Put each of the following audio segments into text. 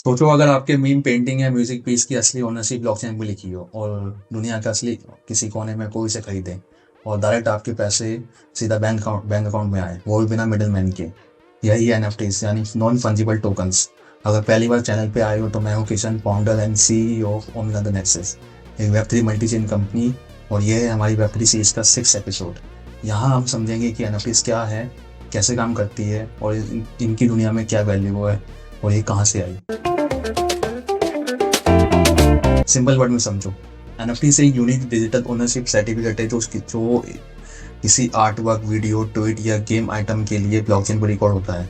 सोचो अगर आपके मीम पेंटिंग या म्यूजिक पीस की असली ओनरशिप ब्लॉकचेन पे लिखी हो और दुनिया के असली किसी कोने में कोई इसे खरीदे और डायरेक्ट आपके पैसे सीधा बैंक अकाउंट में आए, वो भी बिना मिडिल मैन के। यही है एनएफटीज यानी नॉन फंजिबल टोकन्स। अगर पहली बार चैनल पे आए हो तो मैं हूँ Kishan, founder and CEO of omega the nexus, एक वेब3 मल्टी चेन कंपनी। और ये है हमारी वेब3 सीरीज का 6 एपिसोड। यहाँ हम समझेंगे कि एनएफटीज क्या है, कैसे काम करती है और इनकी दुनिया में क्या वैल्यू है और ये कहाँ से आई। सिंपल वर्ड में समझो, एनएफटी से यूनिक डिजिटल ओनरशिप सर्टिफिकेट है जो किसी आर्ट वर्क, वीडियो, ट्वीट या गेम आइटम के लिए ब्लॉकचेन पर रिकॉर्ड होता है।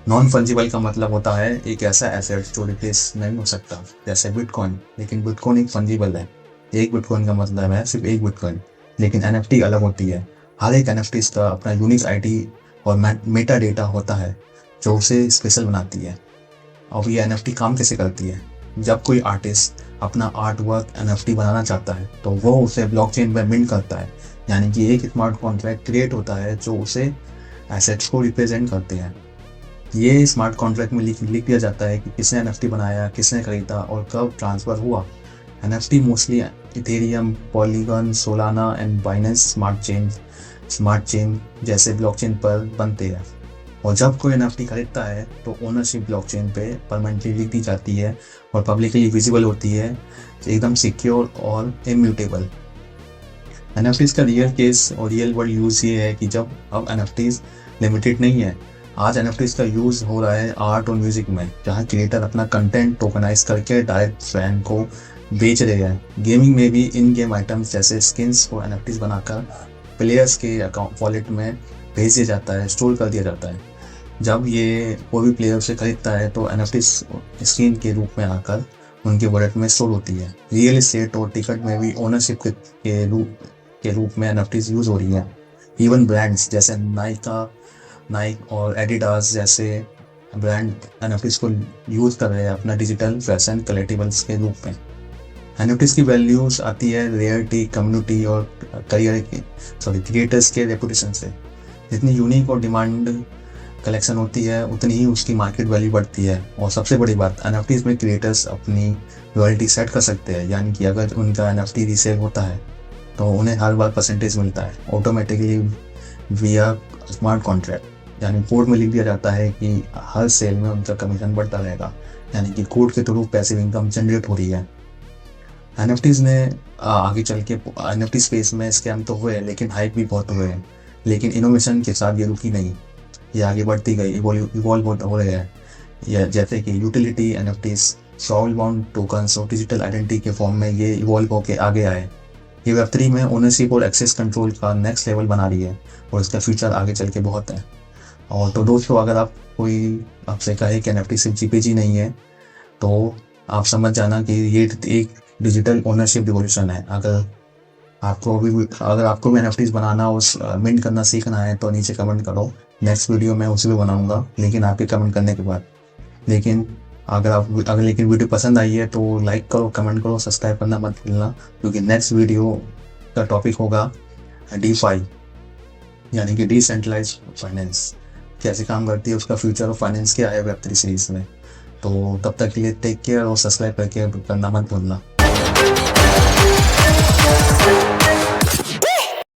नॉन फंजिबल का मतलब होता है एक ऐसा एसेट जो रिप्लेस नहीं हो सकता, जैसे बिटकॉइन। लेकिन बिटकॉइन एक फंजिबल है, एक बिटकॉइन का मतलब है सिर्फ एक बिटकॉइन। लेकिन एनएफटी अलग होती है। हर एक एनएफटी का अपना यूनिक आईडी और मेटा डेटा होता है जो उसे स्पेशल बनाती है। अब ये एनएफटी काम कैसे करती है? जब कोई आर्टिस्ट अपना आर्ट वर्क एनएफटी बनाना चाहता है तो वो उसे ब्लॉकचेन पर मिंट करता है, यानी कि एक स्मार्ट कॉन्ट्रैक्ट क्रिएट होता है जो उसे एसेट्स को रिप्रेजेंट करते हैं। ये स्मार्ट कॉन्ट्रैक्ट में लिख दिया जाता है कि किसने एनएफटी बनाया, किसने खरीदा और कब ट्रांसफर हुआ। NFT mostly Ethereum, polygon, Solana and Binance smart chain जैसे ब्लॉकचेन पर बनते हैं। और जब कोई एनएफटी खरीदता है तो ओनरशिप ब्लॉकचेन पे परमानेंटली लिख दी जाती है और पब्लिकली विजिबल होती है, एकदम सिक्योर और इम्यूटेबल। एनएफटीज का रियल केस और रियल वर्ल्ड यूज़ ये है कि जब अब एनएफटीज लिमिटेड नहीं है। आज एनएफटीज का यूज़ हो रहा है आर्ट और म्यूजिक में, जहाँ क्रिएटर अपना कंटेंट टोकनाइज करके डायरेक्ट फैन को बेच रहे हैं। गेमिंग में भी इन गेम आइटम्स जैसे स्किन्स को एनएफटीज बनाकर प्लेयर्स के अकाउंट वॉलेट में भेज दिया जाता है, स्टोर कर दिया जाता है। जब ये कोई भी प्लेयर उसे खरीदता है तो एनएफटी स्क्रीन के रूप में आकर उनके वॉलेट में स्टोर होती है। रियल एस्टेट और टिकट में भी ओनरशिप के रूप में एनएफटीज यूज हो रही है। इवन ब्रांड्स जैसे नाइक और एडिडास जैसे ब्रांड एनएफटीज को यूज कर रहे हैं अपना डिजिटल फैशन कलेक्टिबल्स के रूप में। एनएफटीज की वैल्यूज आती है रेयरिटी, कम्युनिटी और क्रिएटर्स के रेपुटेशन से। जितनी यूनिक और डिमांड कलेक्शन होती है उतनी ही उसकी मार्केट वैल्यू बढ़ती है। और सबसे बड़ी बात, एनएफटीज में क्रिएटर्स अपनी रॉयल्टी सेट कर सकते हैं, यानी कि अगर उनका एनएफटी रीसेल होता है तो उन्हें हर बार परसेंटेज मिलता है ऑटोमेटिकली विया स्मार्ट कॉन्ट्रैक्ट। यानी कोड में लिख दिया जाता है कि हर सेल में उनका कमीशन बढ़ता रहेगा, यानी कि कोड के थ्रू पैसिव इनकम जनरेट हो रही है। एनएफटीज ने आगे चल के एनएफटी स्पेस में स्कैम तो हुए लेकिन हाइप भी बहुत हुए हैं। लेकिन इनोवेशन के साथ ये रुकी नहीं, ये आगे बढ़ती गई, इवॉल्व हो रहे हैं। या जैसे कि utility NFTs, solve bound tokens और डिजिटल आइडेंटिटी के फॉर्म में ये इवॉल्व होकर आगे आए। ये वेब3 में ओनरशिप और एक्सेस कंट्रोल का नेक्स्ट लेवल बना रही है और इसका फ्यूचर आगे चल के बहुत है। और तो दोस्तों, अगर कोई आपसे कहे कि एनएफटी सिर्फ जीपीजी नहीं है तो आप समझ जाना कि ये एक डिजिटल ओनरशिप रिवॉल्यूशन है। अगर आपको भी एनएफटीज बनाना और मिंट करना सीखना है तो नीचे कमेंट करो, नेक्स्ट वीडियो मैं उसी पे बनाऊंगा, लेकिन आपके कमेंट करने के बाद। लेकिन अगर वीडियो पसंद आई है तो लाइक करो, कमेंट करो, सब्सक्राइब करना मत भूलना, क्योंकि नेक्स्ट वीडियो का टॉपिक होगा डीफाई, यानी कि डिसेंट्रलाइज फाइनेंस कैसे काम करती है, उसका फ्यूचर ऑफ फाइनेंस क्या है वेब3 सीरीज में। तो तब तक के लिए टेक केयर और सब्सक्राइब करके करना मत भूलना।